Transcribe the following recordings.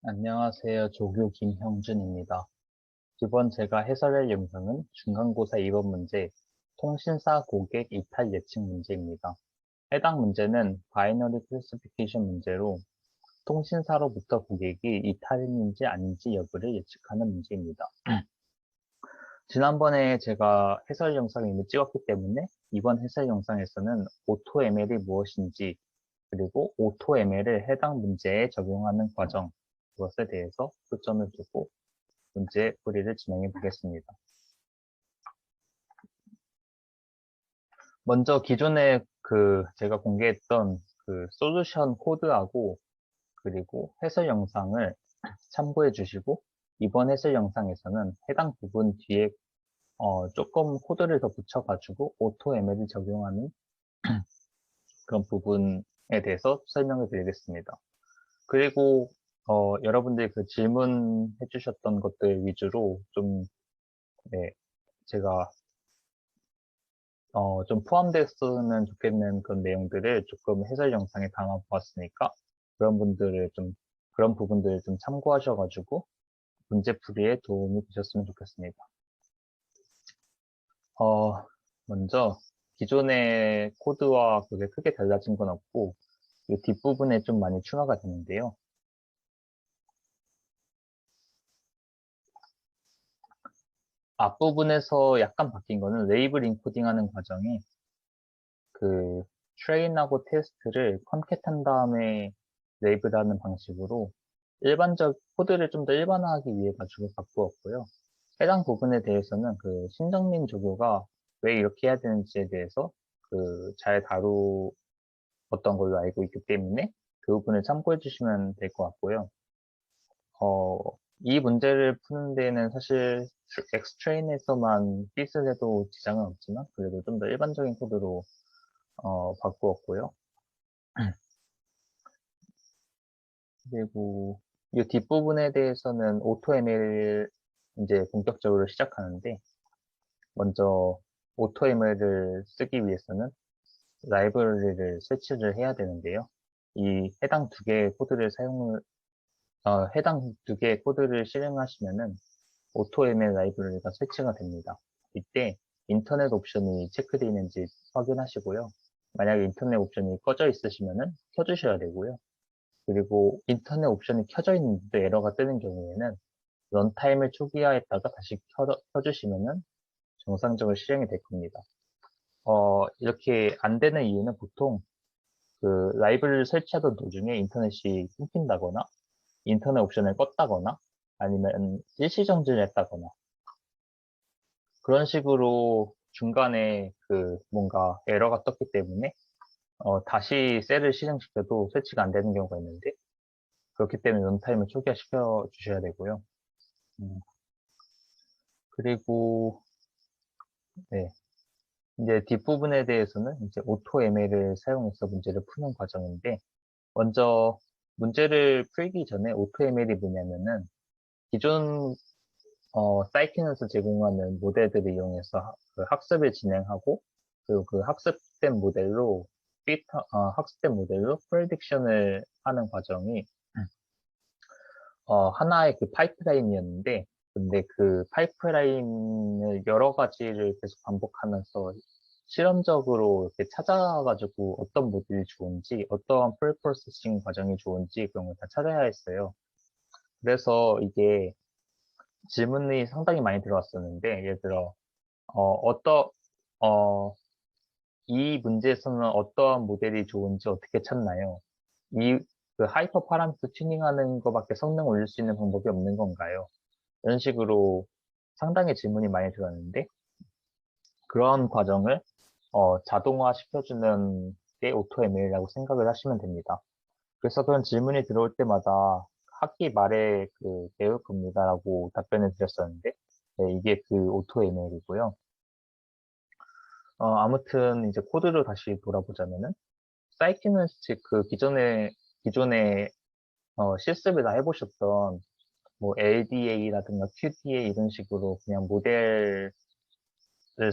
안녕하세요. 조교 김형준입니다. 이번 제가 해설할 영상은 중간고사 2번 문제, 통신사 고객 이탈 예측 문제입니다. 해당 문제는 바이너리 클래시피케이션 문제로 통신사로부터 고객이 이탈인지 아닌지 여부를 예측하는 문제입니다. 지난번에 제가 해설 영상을 이미 찍었기 때문에 이번 해설 영상에서는 오토ML이 무엇인지 그리고 오토ML을 해당 문제에 적용하는 과정, 그것에 대해서 초점을 두고 문제 풀이를 진행해 보겠습니다. 먼저 기존에 제가 공개했던 솔루션 코드하고 그리고 해설 영상을 참고해 주시고 이번 해설 영상에서는 해당 부분 뒤에 조금 코드를 더 붙여가지고 오토ML을 적용하는 그런 부분에 대해서 설명을 드리겠습니다. 그리고 여러분들이 질문해 주셨던 것들 위주로 좀 네, 제가 좀 포함됐으면 좋겠는 그런 내용들을 조금 해설 영상에 담아 보았으니까 그런 부분들을 좀 참고하셔가지고 문제 풀이에 도움이 되셨으면 좋겠습니다. 어, 먼저 기존의 코드와 그게 크게 달라진 건 없고 이 뒷부분에 좀 많이 추가가 되는데요. 앞부분에서 약간 바뀐 거는 레이블 인코딩 하는 과정에 그 트레인하고 테스트를 컨캣한 다음에 레이블하는 방식으로 코드를 좀 더 일반화하기 위해 가지고 바꾸었고요. 해당 부분에 대해서는 신정민 조교가 왜 이렇게 해야 되는지에 대해서 잘 다루었던 걸로 알고 있기 때문에 그 부분을 참고해 주시면 될 것 같고요. 어, 이 문제를 푸는 데는 사실 엑스트레인에서만 핏을 해도 지장은 없지만 그래도 좀 더 일반적인 코드로 바꾸었고요. 그리고 이 뒷부분에 대해서는 AutoML 이제 본격적으로 시작하는데 먼저 AutoML을 쓰기 위해서는 라이브러리를 설치를 해야 되는데요. 이 해당 두 개의 코드를 실행하시면은 AutoML 라이브러리가 설치가 됩니다. 이때 인터넷 옵션이 체크되어 있는지 확인하시고요. 만약에 인터넷 옵션이 꺼져 있으시면은 켜주셔야 되고요. 그리고 인터넷 옵션이 켜져 있는데도 에러가 뜨는 경우에는 런타임을 초기화했다가 다시 켜주시면은 정상적으로 실행이 될 겁니다. 이렇게 안 되는 이유는 보통 라이브를 설치하던 도중에 인터넷이 끊긴다거나 인터넷 옵션을 껐다거나 아니면 일시정지를 했다거나 그런 식으로 중간에 뭔가 에러가 떴기 때문에 다시 셀을 실행시켜도 설치가 안 되는 경우가 있는데 그렇기 때문에 런타임을 초기화시켜 주셔야 되고요. 음, 그리고 네, 이제 뒷부분에 대해서는 이제 오토ML을 사용해서 문제를 푸는 과정인데 먼저 문제를 풀기 전에 오토ML이 뭐냐면은 기존 사이키너에서 제공하는 모델들을 이용해서 학습을 진행하고 그리고 학습된 모델로 프레딕션을 하는 과정이 하나의 파이프라인이었는데 근데 그 파이프라인을 여러 가지를 계속 반복하면서 실험적으로 이렇게 찾아가지고 어떤 모델이 좋은지 어떠한 프리프로세싱 과정이 좋은지 그런 걸 다 찾아야 했어요. 그래서 이게 질문이 상당히 많이 들어왔었는데 예를 들어 어, 어떠, 어, 이 문제에서는 어떠한 모델이 좋은지 어떻게 찾나요? 이 하이퍼 파라미터 튜닝하는 것밖에 성능 올릴 수 있는 방법이 없는 건가요? 이런 식으로 상당히 질문이 많이 들어왔는데 그런 과정을 자동화 시켜주는 게 AutoML이라고 생각을 하시면 됩니다. 그래서 그런 질문이 들어올 때마다 학기 말에 배울 겁니다라고 답변을 드렸었는데 네, 이게 AutoML이고요. 아무튼 이제 코드로 다시 돌아보자면은 사이키너스틱 기존에 실습을 다 해보셨던 뭐 LDA라든가 QDA 이런 식으로 그냥 모델을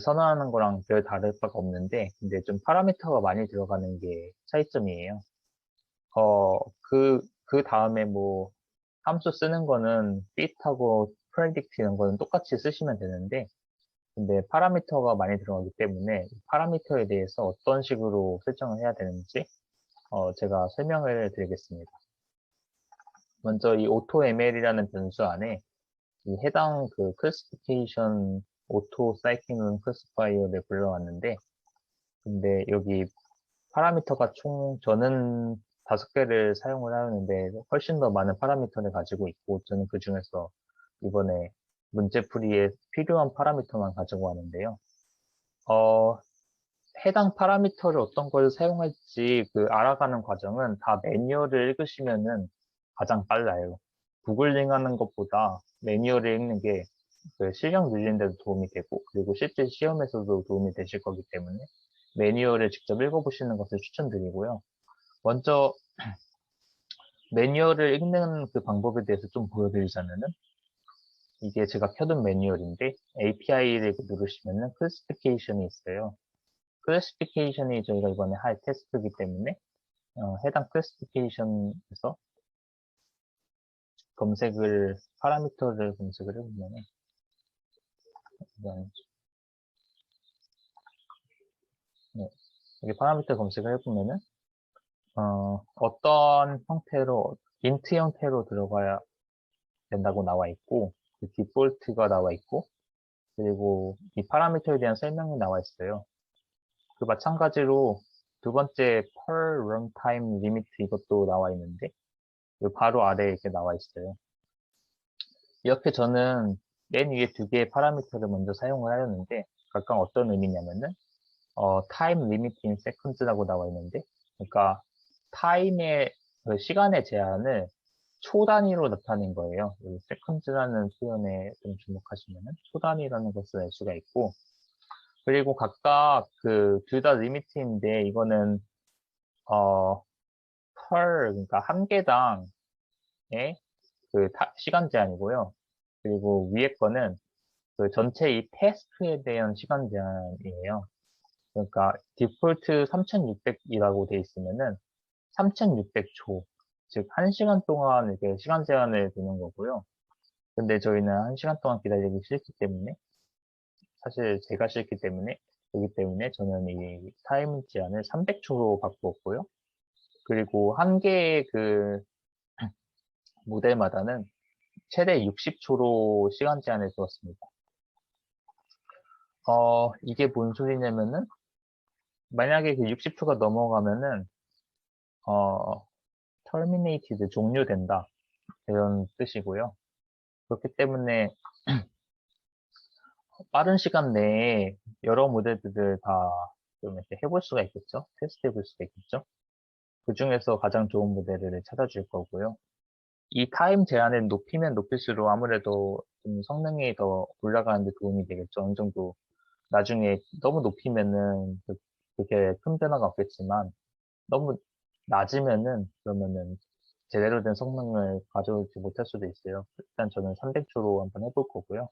선호하는 거랑 별 다를 바가 없는데 근데 좀 파라미터가 많이 들어가는 게 차이점이에요. 그 다음에 뭐 함수 쓰는 거는 fit하고 predict 이런 거는 똑같이 쓰시면 되는데, 근데 파라미터가 많이 들어가기 때문에 파라미터에 대해서 어떤 식으로 설정을 해야 되는지 제가 설명을 드리겠습니다. 먼저 이 AutoML이라는 변수 안에 이 해당 그 클래시피케이션 오토 사이클론 클래시파이어를 불러왔는데, 근데 여기 파라미터가 총 저는 5개를 사용을 하였는데 훨씬 더 많은 파라미터를 가지고 있고, 저는 그 중에서 이번에 문제풀이에 필요한 파라미터만 가지고 왔는데요. 해당 파라미터를 어떤 걸 사용할지 그 알아가는 과정은 다 매뉴얼을 읽으시면은 가장 빨라요. 구글링 하는 것보다 매뉴얼을 읽는 게 그 실력 늘리는 데도 도움이 되고, 그리고 실제 시험에서도 도움이 되실 거기 때문에 매뉴얼을 직접 읽어보시는 것을 추천드리고요. 먼저 매뉴얼을 읽는 그 방법에 대해서 좀 보여드리자면은, 이게 제가 켜둔 매뉴얼인데 API를 누르시면은 클래시피케이션이 있어요. 클래시피케이션이 저희가 이번에 할 테스트이기 때문에 해당 클래시피케이션에서 파라미터를 검색을 해보면은, 네, 여기 파라미터 검색을 해보면은 어떤 형태로 인트 형태로 들어가야 된다고 나와 있고, 그 디폴트가 나와 있고, 그리고 이 파라미터에 대한 설명이 나와 있어요. 그 마찬가지로 두 번째 per runtime limit 이것도 나와 있는데, 그 바로 아래에 이렇게 나와 있어요. 이렇게 저는 맨 위에 2개의 파라미터를 먼저 사용을 하였는데, 각각 어떤 의미냐면은 time limit in seconds라고 나와 있는데, 그러니까 타임의 그 시간의 제한을 초 단위로 나타낸 거예요. 이 seconds라는 표현에 좀 주목하시면은 초 단위라는 것을 알 수가 있고, 그리고 각각 그 둘 다 리미트인데, 이거는 어 그러니까 한 개당의 그 시간 제한이고요. 그리고 위에 거는 그 전체 이 태스크에 대한 시간 제한이에요. 그러니까 디폴트 3600이라고 돼 있으면은 3600초, 즉 1시간 동안 이렇게 시간 제한을 두는 거고요. 근데 저희는 1시간 동안 기다리기 싫기 때문에, 사실 제가 싫기 때문에, 그렇기 때문에 저는 이 타임 제한을 300초로 바꾸었고요. 그리고 한 개의 그 모델마다는 최대 60초로 시간 제한을 두었습니다. 이게 뭔 소리냐면은, 만약에 그 60초가 넘어가면은, terminated, 종료된다, 이런 뜻이고요. 그렇기 때문에 빠른 시간 내에 여러 모델들을 다 좀 이렇게 해볼 수가 있겠죠? 테스트 해볼 수가 있겠죠? 그 중에서 가장 좋은 모델을 찾아줄 거고요. 이 타임 제한을 높이면 높일수록 아무래도 좀 성능이 더 올라가는 데 도움이 되겠죠. 어느 정도 나중에 너무 높이면은 그게 큰 변화가 없겠지만, 너무 낮으면은 그러면은 제대로 된 성능을 가져오지 못할 수도 있어요. 일단 저는 300초로 한번 해볼 거고요.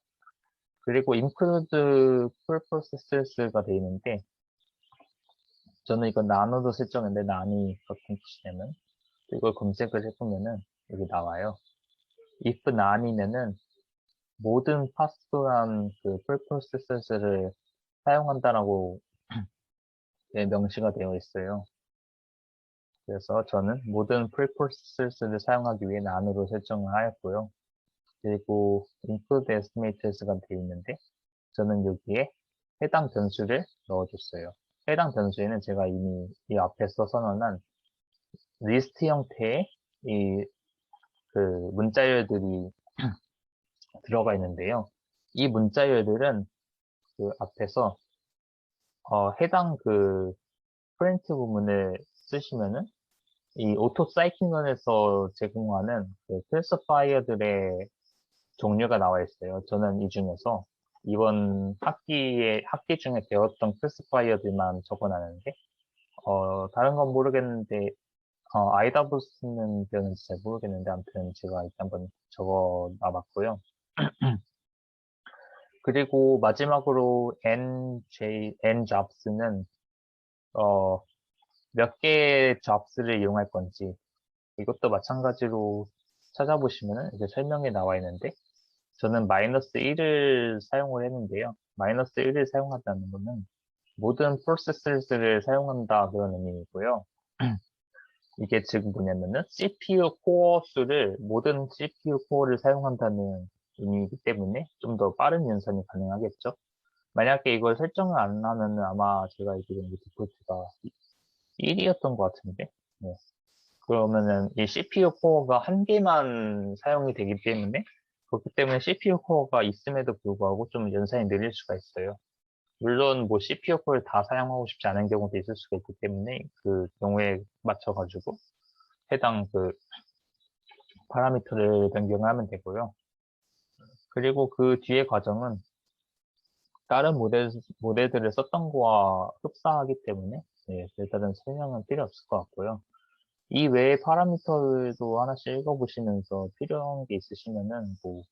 그리고 include full processors가 되어 있는데, 저는 이거 나노도 설정했는데 난이 어떤 뜻이냐면, 이걸 검색을 해보면은 여기 나와요. if 난이면은 모든 파스토한 그 full processors를 사용한다라고 명시가 되어 있어요. 그래서 저는 모든 preprocessors를 사용하기 위해 난으로 설정을 하였고요. 그리고 include estimates가 되어 있는데, 저는 여기에 해당 변수를 넣어줬어요. 해당 변수에는 제가 이미 이 앞에서 선언한 리스트 형태의 이 그 문자열들이 들어가 있는데요. 이 문자열들은 그 앞에서 해당 그 프린트 부분을 쓰시면은 이 오토 사이클론에서 제공하는 그 클래시파이어들의 종류가 나와 있어요. 저는 이 중에서 이번 학기 중에 배웠던 클래시파이어들만 적어놨는데, 다른 건 모르겠는데, IWS는 배웠는지 잘 모르겠는데, 아무튼 제가 일단 한번 적어 놔봤고요. 그리고 마지막으로 Njobs는, 몇 개의 jobs를 이용할 건지, 이것도 마찬가지로 찾아보시면은 이제 설명에 나와 있는데, 저는 -1을 사용을 했는데요. -1을 사용한다는 거는 모든 프로세서를 사용한다 그런 의미이고요. 이게 지금 뭐냐면은 CPU 코어 수를 모든 CPU 코어를 사용한다는 의미이기 때문에 좀 더 빠른 연산이 가능하겠죠. 만약에 이걸 설정을 안 하면은 아마 제가 알기로는 디폴트가 1이었던 것 같은데. 네. 그러면은 이 CPU 코어가 한 개만 사용이 되기 때문에 그렇기 때문에 CPU 코어가 있음에도 불구하고 좀 연산이 느릴 수가 있어요. 물론 뭐 CPU 코어를 다 사용하고 싶지 않은 경우도 있을 수가 있기 때문에 그 경우에 맞춰가지고 해당 그 파라미터를 변경하면 되고요. 그리고 그 뒤에 과정은 다른 모델들을 썼던 거와 흡사하기 때문에 네, 별다른 설명은 필요 없을 것 같고요. 이 외의 파라미터들도 하나씩 읽어보시면서 필요한 게 있으시면은 뭐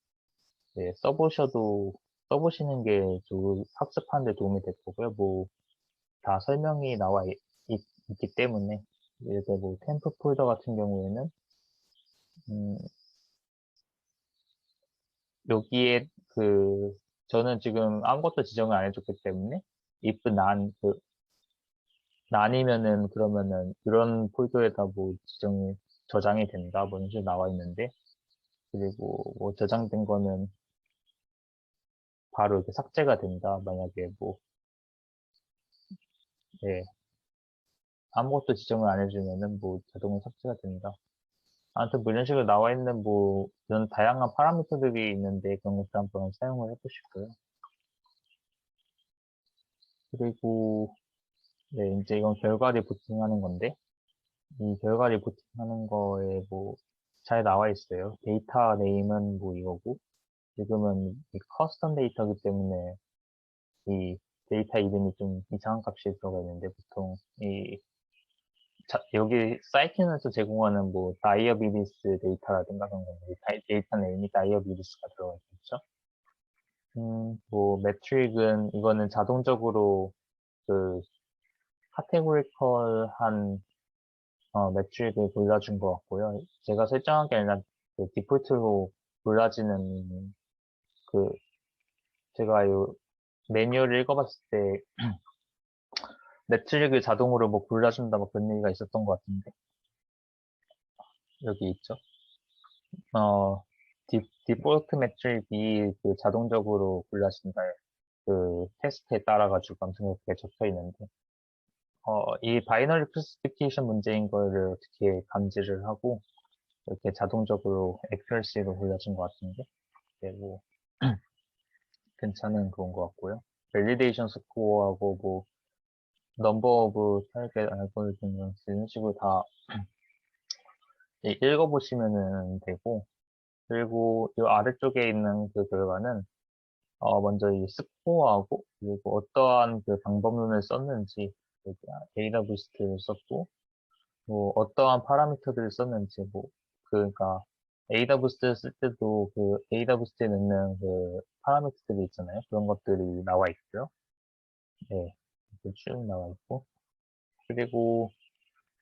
네, 써보시는 게 학습하는 데 도움이 될 거고요. 뭐 다 설명이 있기 때문에 예를 들어 뭐 템프 폴더 같은 경우에는 음, 여기에 저는 지금 아무것도 지정을 안 해줬기 때문에 if 난 난이면은 그러면은 이런 폴더에다 뭐 저장이 된다 뭐 이런 식으로 나와 있는데, 그리고 뭐 저장된 거는 바로 이렇게 삭제가 된다 만약에 뭐 예, 아무것도 지정을 안 해주면은 뭐 자동으로 삭제가 된다. 아무튼 뭐 이런 식으로 나와 있는 뭐 이런 다양한 파라미터들이 있는데 그런 것들 한번 사용을 해보시고요. 그리고 네, 이제 이건 결과 리포팅하는 건데, 이 결과 리포팅하는 거에 뭐 잘 나와 있어요. 데이터 네임은 뭐 이거고, 지금은 이 커스텀 데이터이기 때문에 이 데이터 이름이 좀 이상한 값이 들어가 있는데, 보통 여기 사이트에서 제공하는 뭐 다이어비리스 데이터라든가 그런 건데, 데이터 네임이 다이어비리스가 들어가 있겠죠. 뭐 매트릭은 이거는 자동적으로 그 카테고리컬한 매트릭을 골라준 것 같고요. 제가 설정한 게 아니라 그 디폴트로 골라지는 그 제가 요 매뉴얼을 읽어봤을 때 매트릭을 자동으로 뭐 골라준다 뭐 그런 얘기가 있었던 것 같은데 여기 있죠. 어 디폴트 매트릭이 그 자동적으로 골라진다 그 테스트에 따라 가지고 아무튼 그렇게 적혀 있는데 이 바이너리 클래시피케이션 문제인 거를 어떻게 감지를 하고 이렇게 자동적으로 액큐러시로 골라진 것 같은데 네, 뭐 괜찮은 그런 것 같고요. 밸리데이션 스코어하고 뭐 넘버 오브 타겟 알고리즘 이런 식으로 다 읽어보시면은 되고, 그리고 이 아래쪽에 있는 그 결과는 먼저 이 스코어하고 그리고 어떠한 그 방법론을 썼는지, 데이터 부스트를 썼고 뭐 어떠한 파라미터들을 썼는지 뭐 그러니까 에이다 부스트 쓸 때도 그 에이다 부스트에 넣는 그 파라미터들이 있잖아요. 그런 것들이 나와 있고요. 네, 이렇게 쭉 나와 있고, 그리고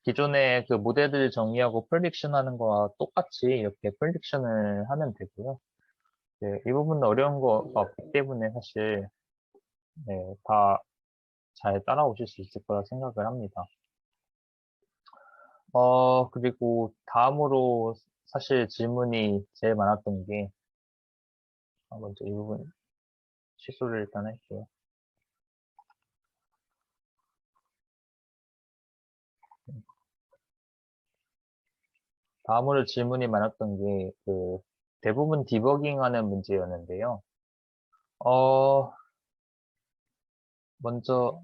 기존의 그 모델들 정의하고 프레딕션 하는 거와 똑같이 이렇게 프레딕션을 하면 되고요. 네, 이 부분은 어려운 거가 없기 때문에 사실 네, 다 잘 따라오실 수 있을 거라 생각을 합니다. 그리고 다음으로 사실 질문이 제일 많았던 게 먼저 이 부분 취소를 일단 할게요. 다음으로 질문이 많았던 게 대부분 디버깅하는 문제였는데요. 어, 먼저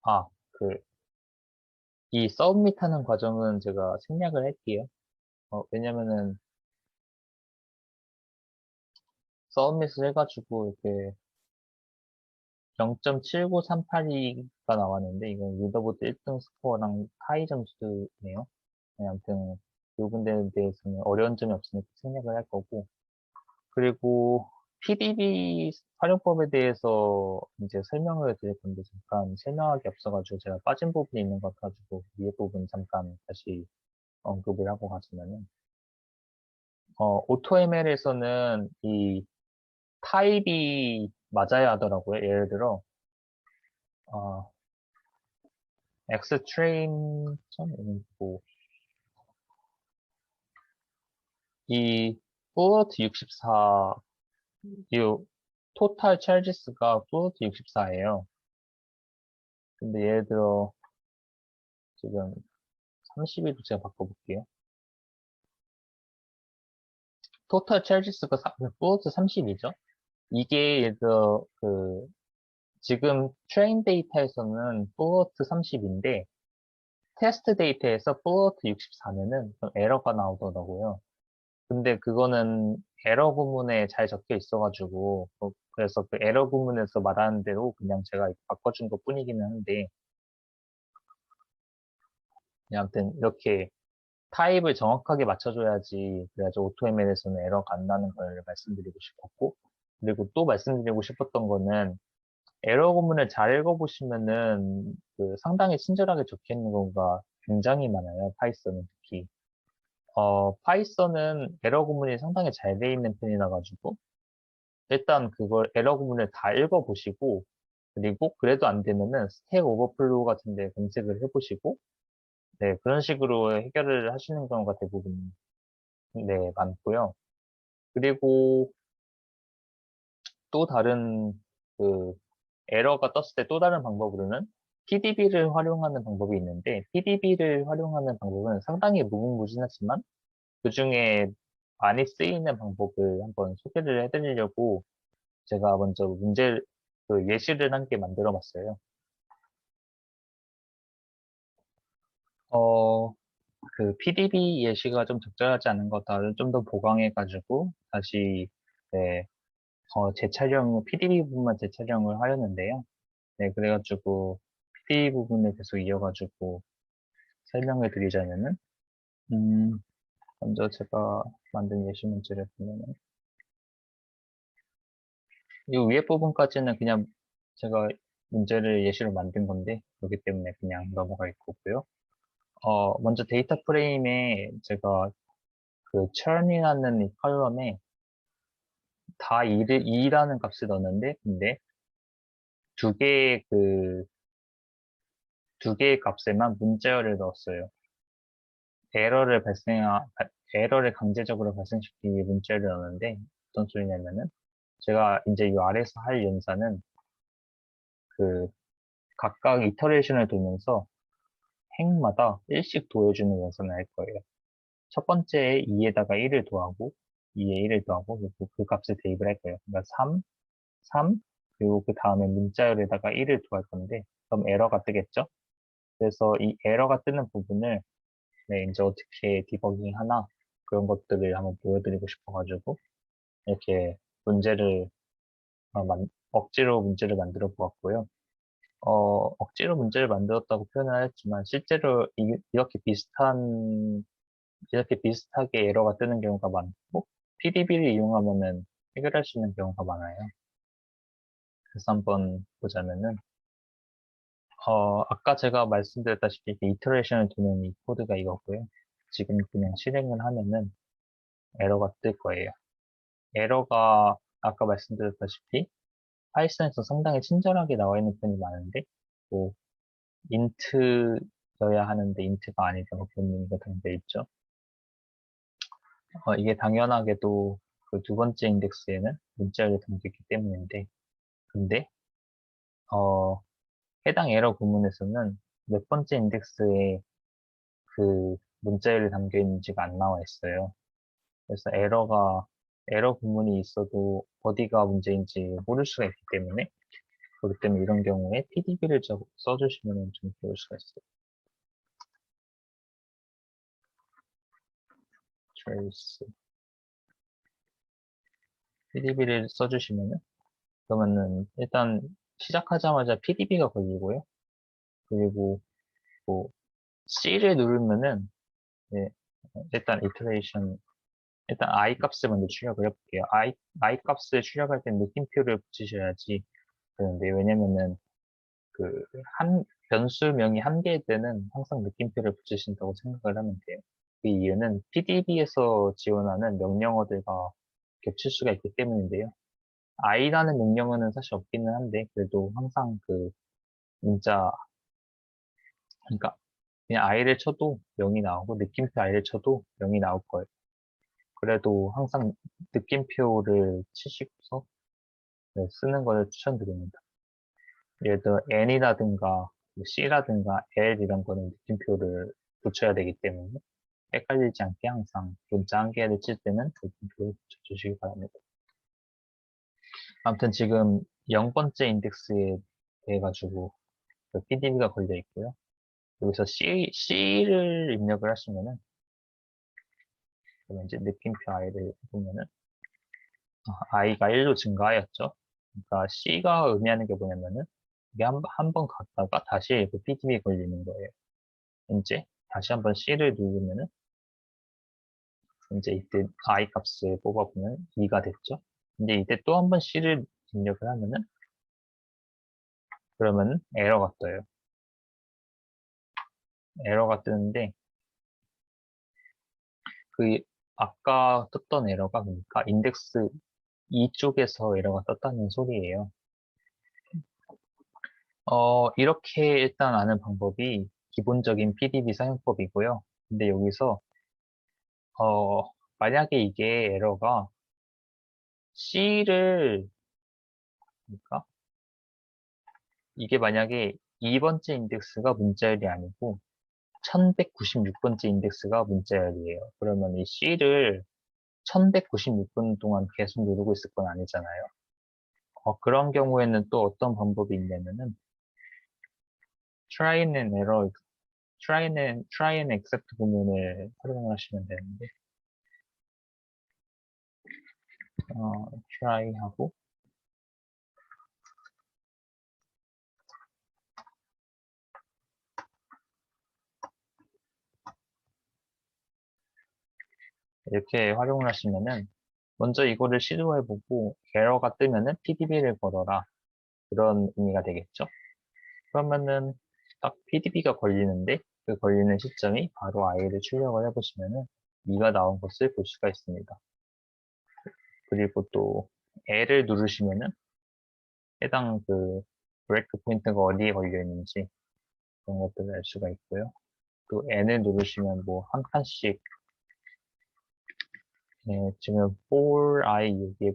아, 이 서브밋하는 과정은 제가 생략을 할게요. 왜냐면은 서브밋을 해가지고 이렇게 0.79382가 나왔는데 이건 리더보드 1등 스코어랑 하이 점수네요. 네, 아무튼 이 부분에 대해서는 어려운 점이 없으니까 생략을 할 거고, 그리고 PDB 활용법에 대해서 이제 설명을 드릴 건데 잠깐 설명하기 없어가지고 제가 빠진 부분이 있는 것 같아가지고 위에 부분 잠깐 다시 언급을 하고 가시면은 AutoML에서는 이 타입이 맞아야 하더라고요. 예를 들어, 어, xtrain, 뭐, 이 float 64, 이 total charges가 float 64예요. 근데 예를 들어, 지금 32도 제가 바꿔볼게요. total charges가 float 30이죠. 이게 예를 들어, 지금 트레인 데이터에서는 float 30인데, 테스트 데이터에서 float 64면은 좀 에러가 나오더라고요. 근데 그거는 에러 구문에 잘 적혀 있어가지고, 그래서 그 에러 구문에서 말하는 대로 그냥 제가 바꿔준 것 뿐이기는 한데, 아무튼 이렇게 타입을 정확하게 맞춰줘야지, 그래야지 AutoML에서는 에러가 안 나는 걸 말씀드리고 싶었고, 그리고 또 말씀드리고 싶었던 거는, 에러 구문을 잘 읽어보시면은, 상당히 친절하게 적혀 있는 경우가 굉장히 많아요. 파이썬은 특히. 파이썬은 에러 구문이 상당히 잘 돼 있는 편이라 가지고, 일단 그걸 에러 구문을 다 읽어보시고, 그리고 그래도 안 되면은 스택 오버플로우 같은 데 검색을 해보시고, 네, 그런 식으로 해결을 하시는 경우가 대부분, 네, 많고요. 그리고 또 다른, 그, 에러가 떴을 때 또 다른 방법으로는 PDB를 활용하는 방법이 있는데, PDB를 활용하는 방법은 상당히 무궁무진하지만, 그 중에 많이 쓰이는 방법을 한번 소개를 해드리려고 제가 먼저 예시를 한 개 만들어 봤어요. 어, PDB 예시가 좀 적절하지 않은 것들을 좀 더 보강해가지고 다시, 네, PDB 부분만 재촬영을 하였는데요. 네, 그래가지고 PDB 부분을 계속 이어가지고 설명을 드리자면은, 음, 먼저 제가 만든 예시 문제를 보면은, 이 위에 부분까지는 그냥 제가 문제를 예시로 만든 건데, 그렇기 때문에 그냥 넘어갈 거고요. 먼저 데이터 프레임에 제가 churn이라는 이 컬럼에 다 2라는 값을 넣었는데, 근데 두 개의 두 개의 값에만 문자열을 넣었어요. 에러를 에러를 강제적으로 발생시키기 위해 문자열을 넣었는데, 어떤 소리냐면은, 제가 이제 이 아래에서 할 연산은 그 각각 이터레이션을 돌면서 행마다 1씩 더해주는 연산을 할 거예요. 첫 번째에 2에다가 1을 더하고, 2에 1을 더하고, 그리고 그 값을 대입을 할 거예요. 그러니까 3, 그리고 그 다음에 문자열에다가 1을 더할 건데, 그럼 에러가 뜨겠죠? 그래서 이 에러가 뜨는 부분을, 네, 이제 어떻게 디버깅 하나, 그런 것들을 한번 보여드리고 싶어가지고, 이렇게 문제를, 억지로 문제를 만들어 보았고요. 억지로 문제를 만들었다고 표현을 하였지만, 실제로 이렇게 비슷하게 에러가 뜨는 경우가 많고, PDB를 이용하면은 해결할 수 있는 경우가 많아요. 그래서 한번 보자면은, 아까 제가 말씀드렸다시피 이렇게 이터레이션을 두는 이 코드가 이거고요. 지금 그냥 실행을 하면은 에러가 뜰 거예요. 에러가 아까 말씀드렸다시피 파이썬에서 상당히 친절하게 나와 있는 편이 많은데, 뭐, 인트여야 하는데 인트가 아니라고 변명이 담겨 있죠. 이게 당연하게도 그 두 번째 인덱스에는 문자열이 담겼기 때문인데, 근데, 어, 해당 에러 구문에서는 몇 번째 인덱스에 그 문자열이 담겨 있는지가 안 나와 있어요. 그래서 에러 구문이 있어도 어디가 문제인지 모를 수가 있기 때문에, 그렇기 때문에 이런 경우에 PDB를 써주시면 좀 좋을 수가 있어요. trace PDB를 써주시면은, 그러면은 일단 시작하자마자 PDB가 걸리고요. 그리고 뭐 C를 누르면은, 예, 일단 iteration, 일단 I 값을 먼저 출력을 해볼게요. I 값을 출력할 때 느낌표를 붙이셔야지 되는데, 왜냐면은 그 변수명이 한 개일 때는 항상 느낌표를 붙이신다고 생각을 하면 돼요. 그 이유는 PDB에서 지원하는 명령어들과 겹칠 수가 있기 때문인데요. i라는 명령어는 사실 없기는 한데, 그래도 항상 그 문자, 그러니까 그냥 i를 쳐도 0이 나오고, 느낌표 i를 쳐도 0이 나올 거예요. 그래도 항상 느낌표를 치시고서 네, 쓰는 걸 추천드립니다. 예를 들어 n이라든가 c라든가 l 이런 거는 느낌표를 붙여야 되기 때문에 헷갈리지 않게 항상 문자 한 개를 칠 때는 느낌표를 붙여주시기 바랍니다. 아무튼 지금 0번째 인덱스에 대해 가지고 PDB가 걸려 있고요. 여기서 C를 입력을 하시면은, 그러면 이제 느낌표 i를 보면은, i가 1로 증가하였죠. 그러니까 C가 의미하는 게 뭐냐면은, 이게 한 번 갔다가 다시 그 PDB 걸리는 거예요. 이제 다시 한번 C를 누르면은, 이제 이때 i 값을 뽑아보면 2가 됐죠. 근데 이때 또 한 번 C를 입력을 하면은, 그러면 에러가 떠요. 에러가 뜨는데, 그 아까 떴던 에러가 뭡니까? 인덱스 2쪽에서 에러가 떴다는 소리예요. 이렇게 일단 아는 방법이 기본적인 PDB 사용법이고요. 근데 여기서 만약에 이게 에러가 C를, 그러니까 이게 만약에 2번째 인덱스가 문자열이 아니고 1196번째 인덱스가 문자열이에요. 그러면 이 C를 1196분 동안 계속 누르고 있을 건 아니잖아요. 그런 경우에는 또 어떤 방법이 있냐면은 try and error, try and accept 부분을 활용을 하시면 되는데, try 하고, 이렇게 활용을 하시면은, 먼저 이거를 시도해보고, 에러가 뜨면은 PDB를 걸어라. 그런 의미가 되겠죠. 그러면은, 딱 PDB가 걸리는데, 그 걸리는 시점이 바로 i를 출력을 해보시면은, 2가 나온 것을 볼 수가 있습니다. 그리고 또, L을 누르시면은, 해당 그, 브레이크 포인트가 어디에 걸려 있는지, 그런 것들을 알 수가 있고요. 또 N을 누르시면 뭐 한 칸씩, 네, 지금 for i 여기에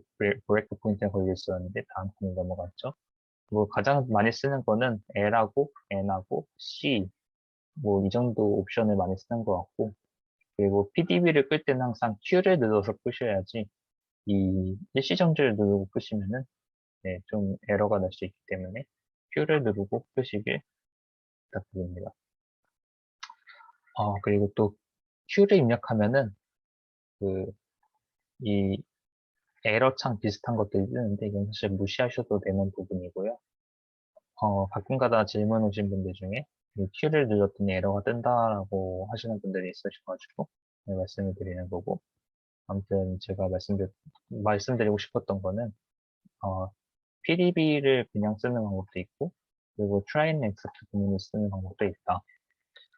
브레이크 포인트가 걸려 있었는데 다음 칸으로 넘어갔죠. 뭐 가장 많이 쓰는 거는 L하고 N하고 C 뭐 이 정도 옵션을 많이 쓰는 것 같고, 그리고 PDB를 끌 때는 항상 Q를 눌러서 끄셔야지 이 일시정지를 누르고 끄시면은 네, 좀 에러가 날 수 있기 때문에 Q를 누르고 끄시길 부탁드립니다. 그리고 또 Q를 입력하면은 그 이 에러창 비슷한 것들이 뜨는데 이건 사실 무시하셔도 되는 부분이고요. 가끔가다 질문 오신 분들 중에 이 Q를 눌렀더니 에러가 뜬다라고 하시는 분들이 있으셔가지고 네, 말씀을 드리는 거고, 아무튼 제가 말씀드리고 싶었던 거는 PDB를 그냥 쓰는 방법도 있고, 그리고 try and except 부분을 쓰는 방법도 있다.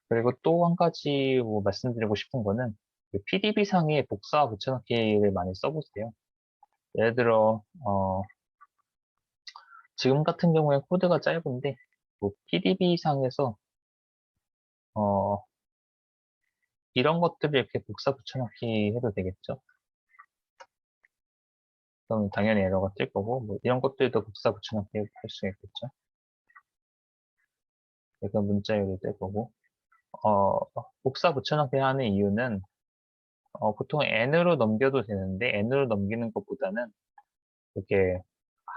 그리고 또 한 가지 뭐 말씀드리고 싶은 거는 PDB 상에 복사 붙여넣기를 많이 써보세요. 예를 들어 지금 같은 경우에 코드가 짧은데 뭐 PDB 상에서 어, 이런 것들을 이렇게 복사 붙여넣기 해도 되겠죠. 그럼 당연히 에러가 뜰 거고, 뭐 이런 것들도 복사 붙여넣기 할 수 있겠죠. 이건 문자열이 뜰 거고, 어, 복사 붙여넣기 하는 이유는 보통 n으로 넘겨도 되는데 n으로 넘기는 것보다는 이렇게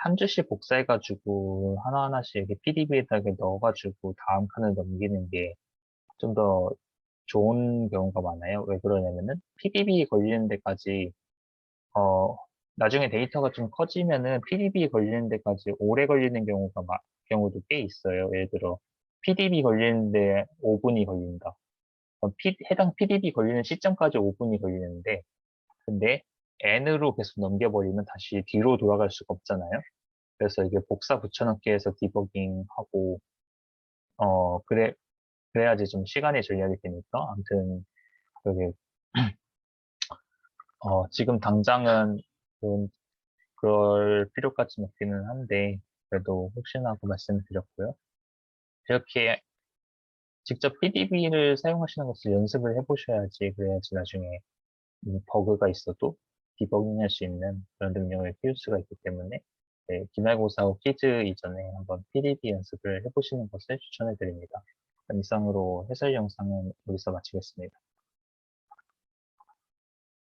한 줄씩 복사해가지고 하나하나씩 이렇게 PDB에다가 넣어가지고 다음 칸을 넘기는 게 좀 더 좋은 경우가 많아요. 왜 그러냐면은 PDB 걸리는 데까지 어 나중에 데이터가 좀 커지면은 PDB 걸리는 데까지 오래 걸리는 경우도 꽤 있어요. 예를 들어 PDB 걸리는데 5분이 걸린다. 그럼 해당 PDB 걸리는 시점까지 5분이 걸리는데, 근데 n으로 계속 넘겨버리면 다시 뒤로 돌아갈 수가 없잖아요. 그래서 이게 복사 붙여넣기 해서 디버깅하고 그래야지 좀 시간이 절약이 되니까. 아무튼 그게 지금 당장은 그- 그럴 필요까지는 없기는 한데 그래도 혹시나 하고 말씀을 드렸고요. 이렇게 직접 PDB를 사용하시는 것을 연습을 해보셔야지 그래야지 나중에 버그가 있어도 디버깅할 수 있는 그런 능력을 키울 수가 있기 때문에 네, 기말고사 후 퀴즈 이전에 한번 PDB 연습을 해보시는 것을 추천해 드립니다. 이상으로 해설 영상은 여기서 마치겠습니다.